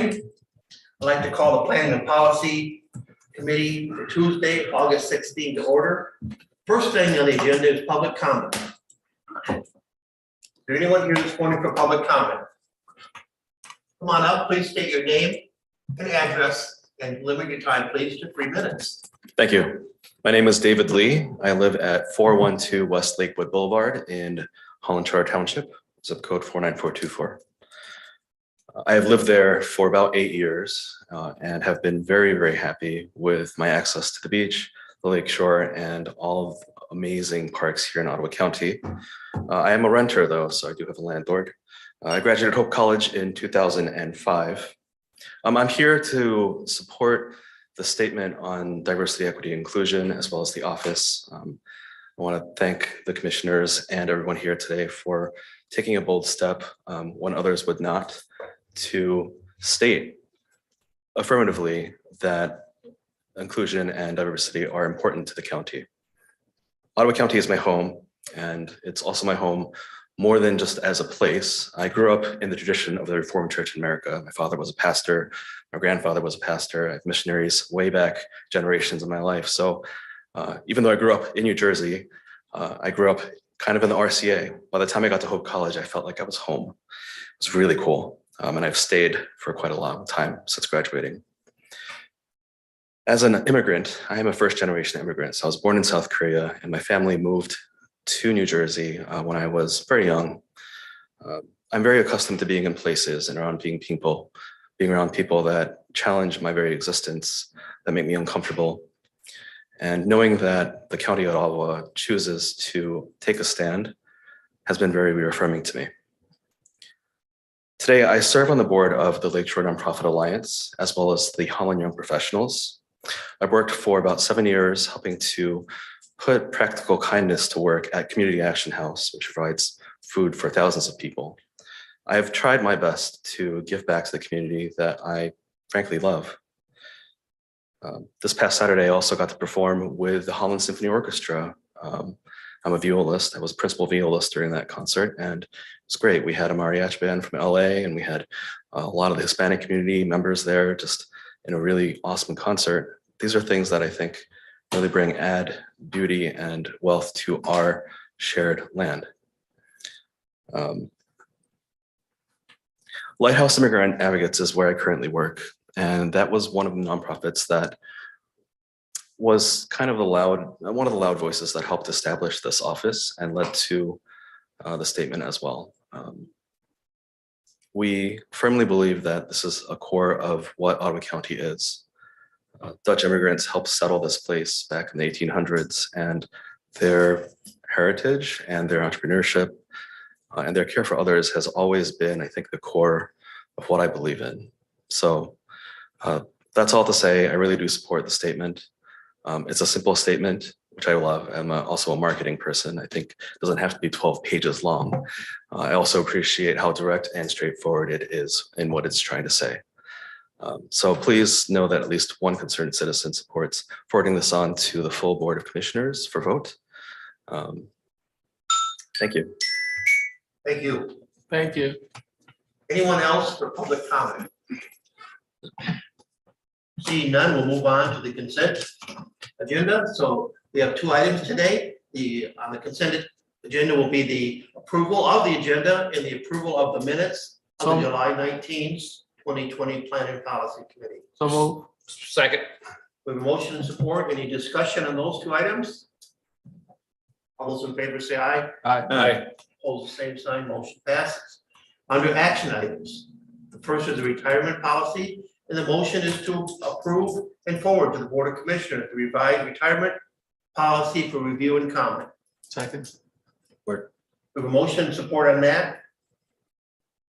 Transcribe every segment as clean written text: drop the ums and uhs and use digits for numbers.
I'd like to call the Planning and Policy Committee for Tuesday, August 16th to order. First thing on the agenda is public comment. Is there anyone here this morning for public comment? Come on up, please state your name and address and limit your time, please, to 3 minutes. Thank you. My name is David Lee. I live at 412 West Lakewood Boulevard in Holland Charter Township, zip code 49424. I have lived there for about 8 years and have been very, very happy with my access to the beach, the lakeshore, and all of the amazing parks here in Ottawa County. I am a renter though, so I do have a landlord. I graduated Hope College in 2005. I'm here to support the statement on diversity, equity, and inclusion, as well as the office. I want to thank the commissioners and everyone here today for taking a bold step when others would not, to state affirmatively that inclusion and diversity are important to the county. Ottawa County is my home, and it's also my home more than just as a place. I grew up in the tradition of the Reformed Church in America. My father was a pastor, my grandfather was a pastor. I have missionaries way back generations of my life. So even though I grew up in New Jersey, I grew up kind of in the RCA. By the time I got to Hope College, I felt like I was home. It was really cool. And I've stayed for quite a long time since graduating. As an immigrant, I am a first-generation immigrant. So I was born in South Korea, and my family moved to New Jersey when I was very young. I'm very accustomed to being in places and around being around people that challenge my very existence, that make me uncomfortable. And knowing that the County of Ottawa chooses to take a stand has been very reaffirming to me. Today, I serve on the board of the Lakeshore Nonprofit Alliance, as well as the Holland Young Professionals. I've worked for about 7 years helping to put practical kindness to work at Community Action House, which provides food for thousands of people. I have tried my best to give back to the community that I frankly love. This past Saturday, I also got to perform with the Holland Symphony Orchestra. I'm a violist. I was principal violist during that concert, and it's great. We had a mariachi band from LA, and we had a lot of the Hispanic community members there, just in a really awesome concert. These are things that I think really bring add beauty and wealth to our shared land. Lighthouse Immigrant Advocates is where I currently work, and that was one of the nonprofits that was kind of one of the loud voices that helped establish this office and led to the statement as well. We firmly believe that this is a core of what Ottawa County is. Dutch immigrants helped settle this place back in the 1800s, and their heritage and their entrepreneurship and their care for others has always been, I think, the core of what I believe in. So that's all to say, I really do support the statement. It's a simple statement, which I love. I'm also a marketing person. I think it doesn't have to be 12 pages long. I also appreciate how direct and straightforward it is in what it's trying to say. So please know that at least one concerned citizen supports forwarding this on to the full Board of Commissioners for vote. Thank you. Thank you. Thank you. Anyone else for public comment? Seeing none, we'll move on to the consent agenda. So we have 2 items today. On the consent agenda will be the approval of the agenda and the approval of the minutes of the July 19th, 2020 Planning Policy Committee. So move. Second. With motion and support, any discussion on those 2 items? All those in favor say aye. Aye. Opposed, the same sign, motion passes. Under action items, the first is the retirement policy, and the motion is to approve and forward to the Board of Commissioners the revised retirement policy for review and comment. Second. We have a motion and support on that.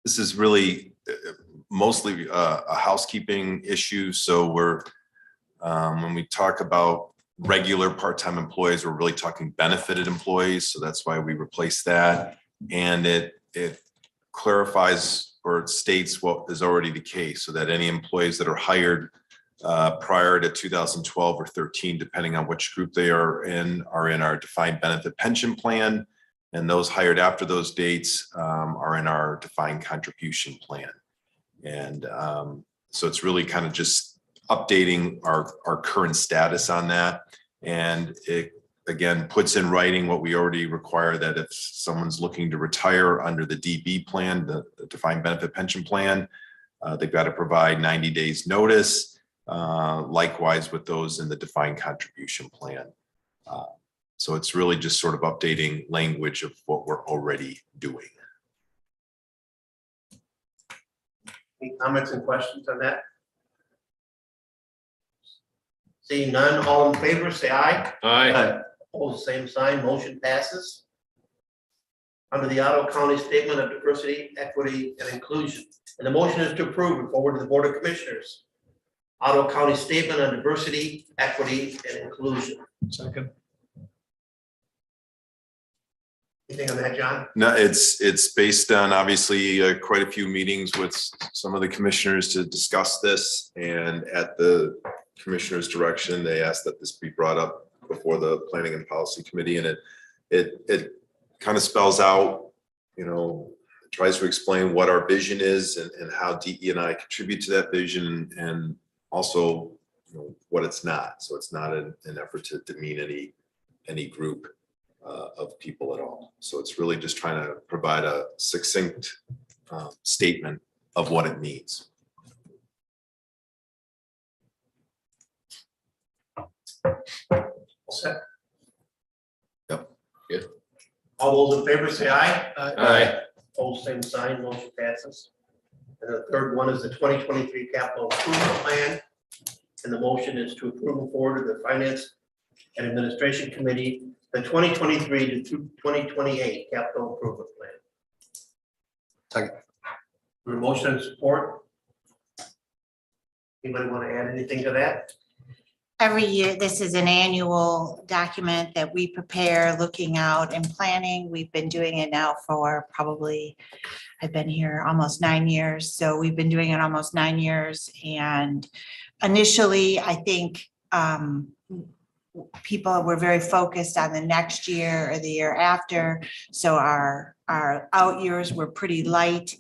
This is really mostly a housekeeping issue. So we're, when we talk about regular part-time employees, we're really talking benefited employees. So that's why we replaced that. And it clarifies or states what is already the case, so that any employees that are hired prior to 2012 or 13, depending on which group they are in our defined benefit pension plan. And those hired after those dates are in our defined contribution plan. And So it's really kind of just updating our current status on that. And it, again, puts in writing what we already require, that if someone's looking to retire under the DB plan, the defined benefit pension plan, they've got to provide 90 days notice. Likewise with those in the defined contribution plan. So it's really just sort of updating language of what we're already doing. Any comments and questions on that? Seeing none, all in favor, say aye. Aye. Opposed, same sign, motion passes. Under the Ottawa County Statement of Diversity, Equity, and Inclusion, and the motion is to approve and forward to the Board of Commissioners. Ottawa County Statement on Diversity, Equity, and Inclusion. Second. Anything on that, John? No, it's based on obviously quite a few meetings with some of the commissioners to discuss this, and at the commissioner's direction, they asked that this be brought up before the Planning and Policy Committee, and it kind of spells out, you know, tries to explain what our vision is and how DE&I contribute to that vision, and also, you know, what it's not. So it's not an effort to demean any group of people at all. So it's really just trying to provide a succinct statement of what it means. Set. Yep. Good. All those in favor say aye. Aye. Opposed, same sign, motion passes. And the third one is the 2023 Capital Improvement Plan. And the motion is to approve and forward to the Finance and Administration Committee, the 2023 to 2028 Capital Improvement Plan. Second. Your motion and support. Anybody want to add anything to that? Every year, this is an annual document that we prepare looking out and planning. We've been doing it now for probably, I've been here almost 9 years. So we've been doing it almost 9 years. And initially, I think people were very focused on the next year or the year after. So our out years were pretty light.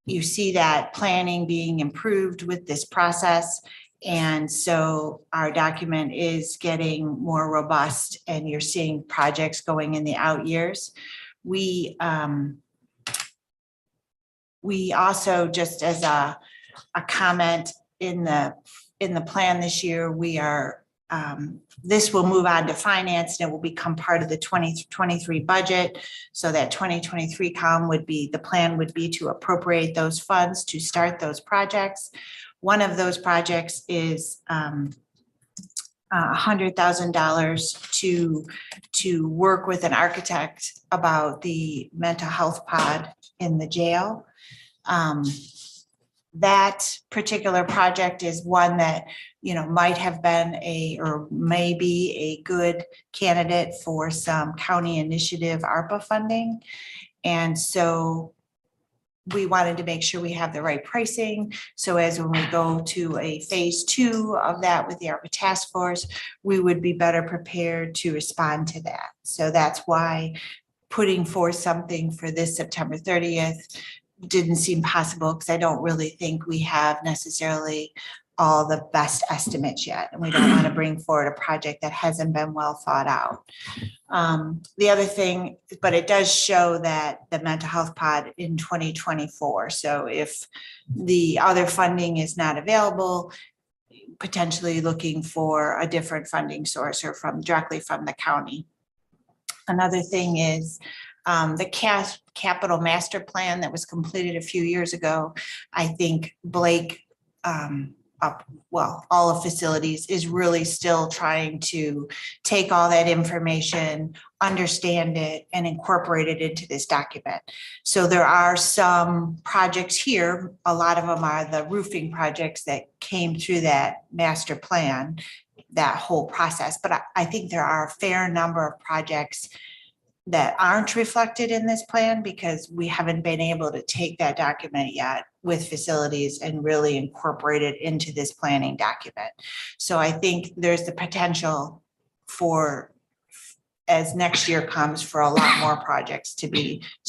You see that planning being improved with this process. And so our document is getting more robust, and you're seeing projects going in the out years. We also, just as a comment in the plan this year, we are this will move on to finance, and it will become part of the 2023 budget. So that 2023 column would be, the plan would be to appropriate those funds to start those projects. One of those projects is $100,000 to work with an architect about the mental health pod in the jail. That particular project is one that, you know, might have been or may be a good candidate for some county initiative ARPA funding. And so we wanted to make sure we have the right pricing. So as when we go to a phase 2 of that with the ARPA task force, we would be better prepared to respond to that. So that's why putting forth something for this September 30th didn't seem possible, because I don't really think we have necessarily all the best estimates yet. And we don't want to bring forward a project that hasn't been well thought out. The other thing, but it does show that the mental health pod in 2024. So if the other funding is not available, potentially looking for a different funding source or directly from the county. Another thing is the capital master plan that was completed a few years ago. I think Blake, all of facilities, is really still trying to take all that information, understand it, and incorporate it into this document. So there are some projects here, a lot of them are the roofing projects that came through that master plan, that whole process. But I think there are a fair number of projects that aren't reflected in this plan because we haven't been able to take that document yet with facilities and really incorporate it into this planning document. So I think there's the potential for, as next year comes, for a lot more projects to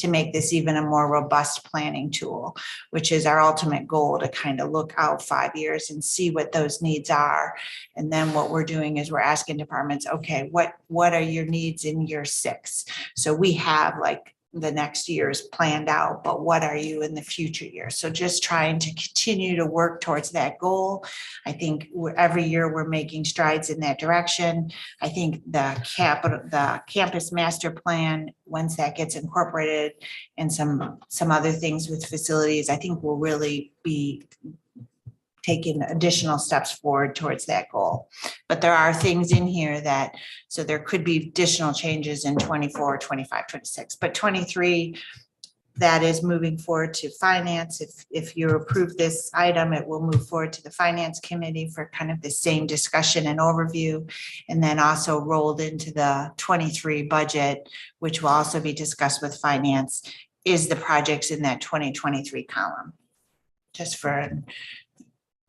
make this even a more robust planning tool, which is our ultimate goal, to kind of look out 5 years and see what those needs are. And then what we're doing is we're asking departments, okay, what are your needs in year 6? So we have like the next year's planned out, but what are you in the future years? So just trying to continue to work towards that goal. I think every year we're making strides in that direction. I think the campus master plan, once that gets incorporated, and some other things with facilities, I think we'll really be taking additional steps forward towards that goal. But there are things in here that, so there could be additional changes in 24, 25, 26, but 23, that is moving forward to finance. If you approve this item, it will move forward to the finance committee for kind of the same discussion and overview. And then also rolled into the 23 budget, which will also be discussed with finance, is the projects in that 2023 column. Just for an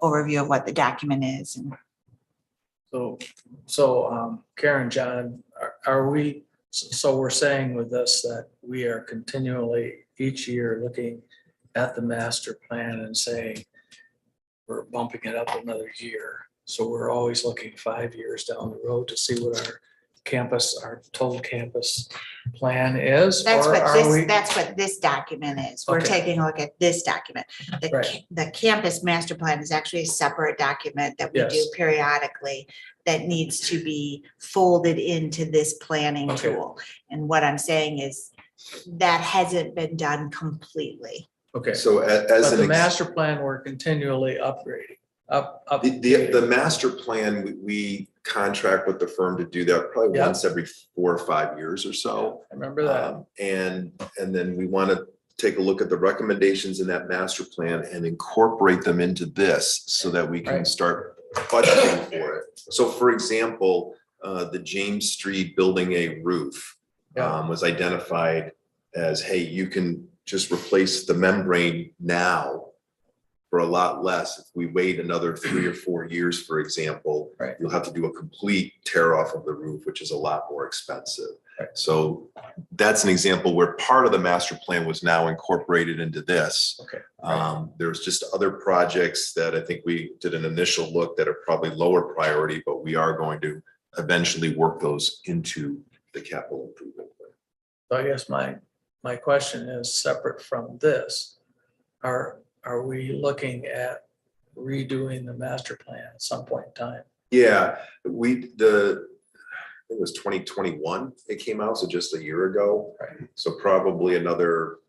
overview of what the document is. So Karen, John, are we, so we're saying with this that we are continually each year looking at the master plan and saying we're bumping it up another year. So we're always looking 5 years down the road to see what our total campus plan is? That's or what are we- that's what this document is. We're Okay. taking a look at this document. Right. The campus master plan is actually a separate document that we do Yes. periodically that needs to be folded into this planning Okay. tool. And what I'm saying is that hasn't been done completely. Okay, So but as the an, master plan, we're continually upgrading, up. the master plan, we contract with the firm to do that probably Yeah. once every 4 or 5 years or so. I remember that. And then we want to take a look at the recommendations in that master plan and incorporate them into this so that we can Right. start budgeting for it. So for example, the James Street Building A roof Yeah. was identified as, hey, you can just replace the membrane now for a lot less. If we wait another 3 or 4 years, for example, Right. you'll have to do a complete tear off of the roof, which is a lot more expensive. Right. So that's an example where part of the master plan was now incorporated into this. Okay. There's just other projects that I think we did an initial look that are probably lower priority, but we are going to eventually work those into the capital improvement plan. So I guess my question is separate from this. Are we looking at redoing the master plan at some point in time? Yeah, it was 2021 it came out, so just a year ago. Right. So probably another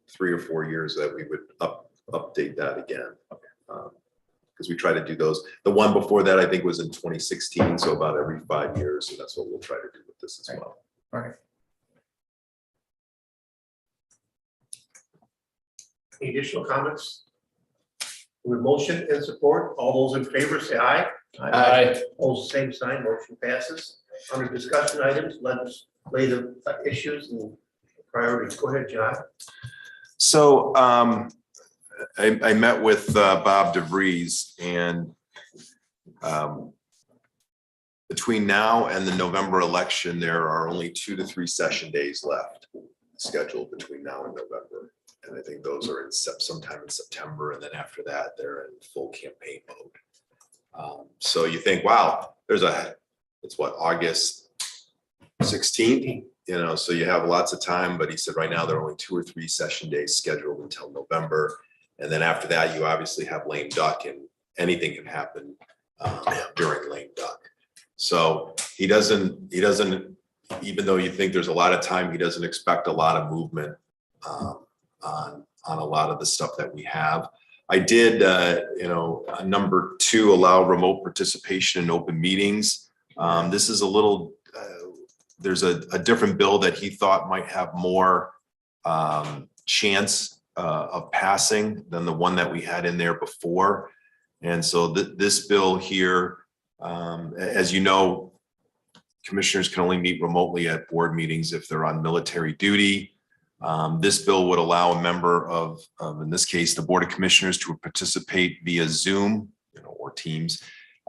3 or 4 years that we would update that again. Because we try to do those. The one before that, I think, was in 2016, so about every 5 years. So that's what we'll try to do with this as Right. well. All right. Any additional comments? With motion and support, all those in favor say aye. All same sign, motion passes. Under discussion items, legislative issues and priorities. Go ahead, John. So I met with Bob DeVries, and between now and the November election, there are only 2 to 3 session days left scheduled between now and November. And I think those are in sometime in September, and then after that, they're in full campaign mode. So you think, wow, it's what, August 16th? So you have lots of time, but he said right now there are only 2 or 3 session days scheduled until November. And then after that, you obviously have lame duck, and anything can happen during lame duck. So he doesn't, even though you think there's a lot of time, he doesn't expect a lot of movement on a lot of the stuff that we have. I did, number 2, allow remote participation in open meetings. This is a little, there's a different bill that he thought might have more chance of passing than the one that we had in there before. And so this bill here, as you know, commissioners can only meet remotely at board meetings if they're on military duty. This bill would allow a member of, in this case, the Board of Commissioners to participate via Zoom, or Teams,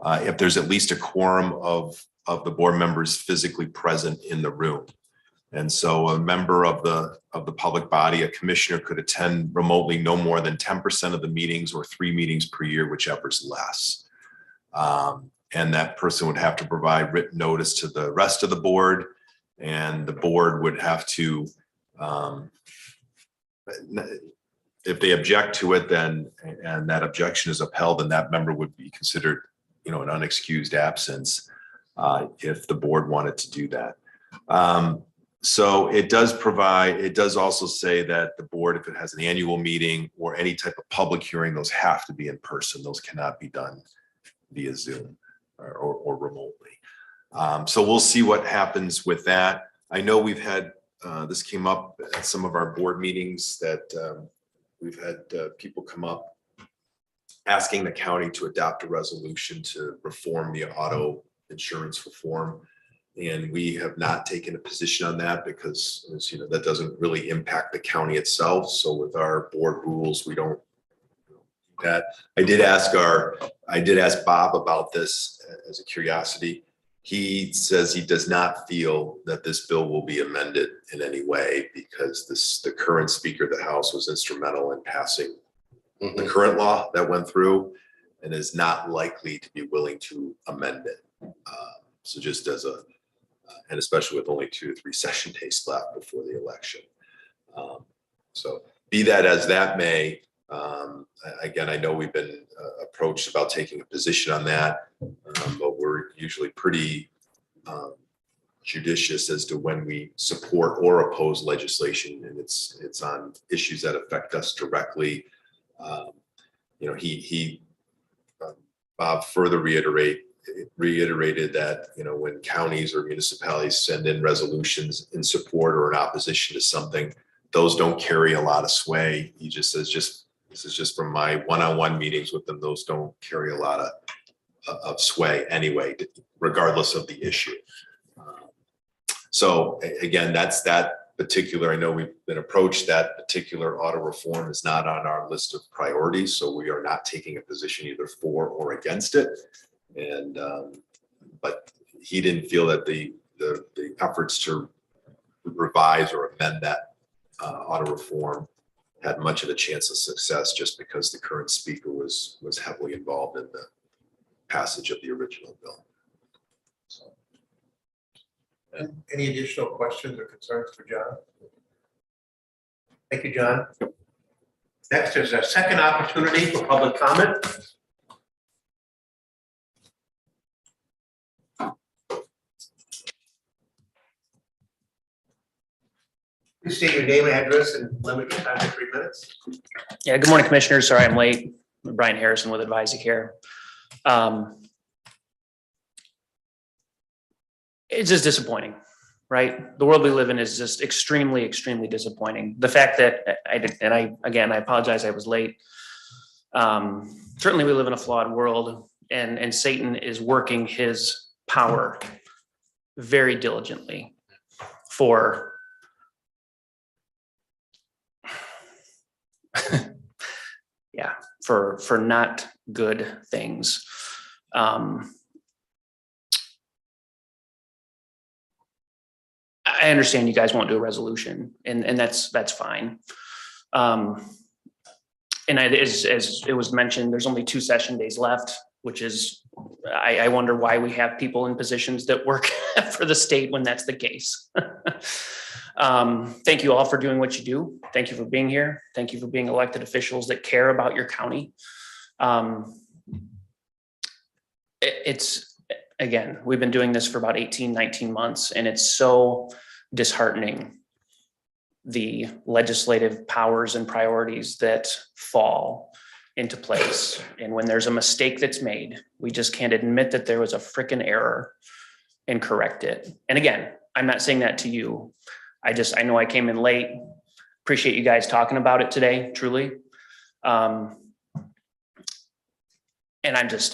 if there's at least a quorum of the board members physically present in the room. And so a member of the public body, a commissioner, could attend remotely no more than 10% of the meetings or 3 meetings per year, whichever is less. And that person would have to provide written notice to the rest of the board, and the board would have to, if they object to it, then, and that objection is upheld, then that member would be considered, an unexcused absence if the board wanted to do that. So it does also say that the board, if it has an annual meeting or any type of public hearing, those have to be in person. Those cannot be done via Zoom or remotely. So we'll see what happens with that. I know we've had, this came up at some of our board meetings, that we've had people come up asking the county to adopt a resolution to reform the auto insurance reform. And we have not taken a position on that because, as you know, that doesn't really impact the county itself. So with our board rules, we don't do that. I did ask Bob about this as a curiosity. He says he does not feel that this bill will be amended in any way because the current Speaker of the House was instrumental in passing the current law that went through, and is not likely to be willing to amend it. So just as a, and especially with only 2 to 3 session days left before the election. So be that as that may, again, I know we've been approached about taking a position on that, but we're usually pretty judicious as to when we support or oppose legislation, and it's on issues that affect us directly. Bob further reiterated that, when counties or municipalities send in resolutions in support or in opposition to something, those don't carry a lot of sway. He just says, this is just from my one-on-one meetings with them, those don't carry a lot of sway anyway, regardless of the issue. So again, that's that particular, I know we've been approached, that particular auto reform is not on our list of priorities. So we are not taking a position either for or against it. And, but he didn't feel that the efforts to revise or amend that auto reform had much of a chance of success, just because the current speaker was heavily involved in the passage of the original bill. So. Any additional questions or concerns for John? Thank you, John. Next is a second opportunity for public comment. Please state your name, address, and limit your time to 3 minutes. Yeah, good morning, Commissioners. Sorry I'm late. I'm Brian Harrison with AdvisoCare. It's just disappointing, right? The world we live in is just extremely, extremely disappointing. The fact that I apologize, I was late. Certainly we live in a flawed world, and Satan is working his power very diligently for for not good things. I understand you guys won't do a resolution, and that's fine. And as it was mentioned, there's only 2 session days left, which is, I wonder why we have people in positions that work for the state when that's the case. Thank you all for doing what you do. Thank you for being here. Thank you for being elected officials that care about your county. Again, we've been doing this for about 18, 19 months, and it's so disheartening, the legislative powers and priorities that fall into place. And when there's a mistake that's made, we just can't admit that there was a frickin' error and correct it. And again, I'm not saying that to you. I know I came in late. Appreciate you guys talking about it today, truly. And I'm just,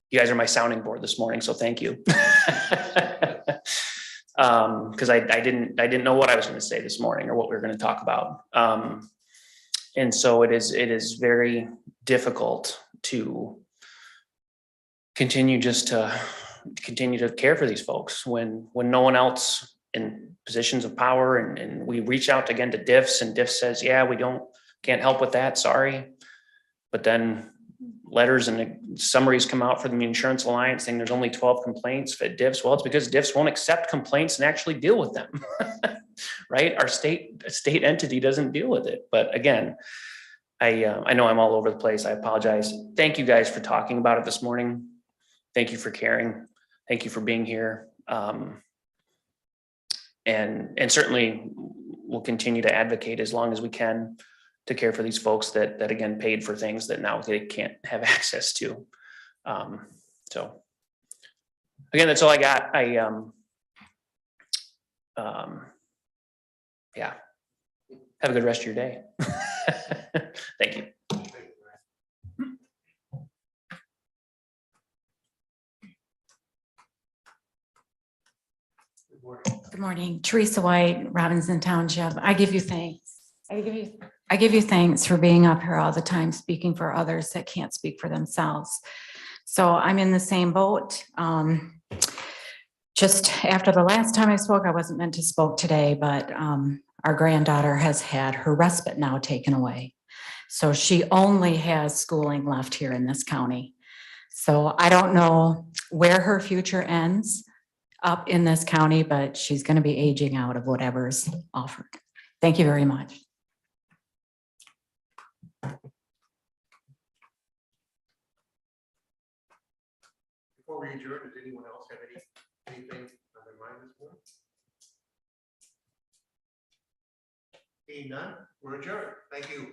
you guys are my sounding board this morning, so thank you. Because I didn't know what I was going to say this morning or what we were going to talk about. And so it is very difficult to continue to care for these folks when no one else in positions of power, and we reach out again to diffs, and diff says, yeah, can't help with that, sorry. But then letters and summaries come out from the Insurance Alliance saying there's only 12 complaints at diffs. Well, it's because diffs won't accept complaints and actually deal with them. Right? Our state entity doesn't deal with it. But again, I know I'm all over the place. I apologize. Thank you guys for talking about it this morning. Thank you for caring. Thank you for being here. And certainly we'll continue to advocate as long as we can to care for these folks that again paid for things that now they can't have access to. So again, that's all I got. Yeah. Have a good rest of your day. Thank you. Good morning, Teresa White, Robinson Township. I give you thanks. I give you thanks for being up here all the time, speaking for others that can't speak for themselves. So I'm in the same boat. Just after the last time I spoke, I wasn't meant to spoke today, but our granddaughter has had her respite now taken away. So she only has schooling left here in this county. So I don't know where her future ends up in this county, but she's going to be aging out of whatever's offered. Thank you very much. Before we adjourn, does anyone else have anything on their mind this morning? Seeing none, we're adjourned. Thank you.